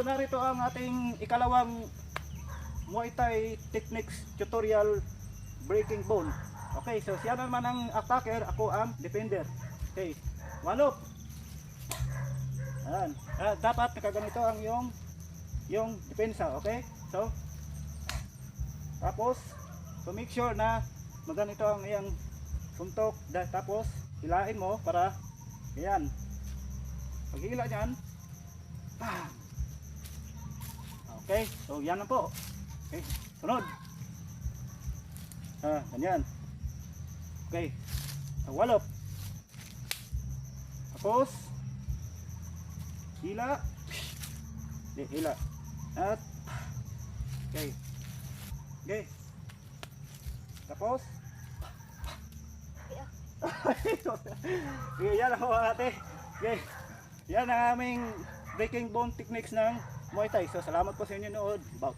So narito ang ating ikalawang Muay Thai techniques tutorial, breaking bone. Okay, so siya naman ang attacker, ako ang defender. Okay, walop. Ayan. Dapat nakaganito ang yung depensa, okay? So tapos so make sure na maganito ang iyang suntok, tapos hilain mo para ayan. Paghila niyan, bam. Okay, so yan na po. Okay, sunod. Ganyan. Okay, walop. Tapos hila. Hila. At okay. Okay. Tapos okay, yan ako ate. Okay. Yan ang aming breaking bone techniques ng Muay Thai. So salamat po sa inyo nood. Baw.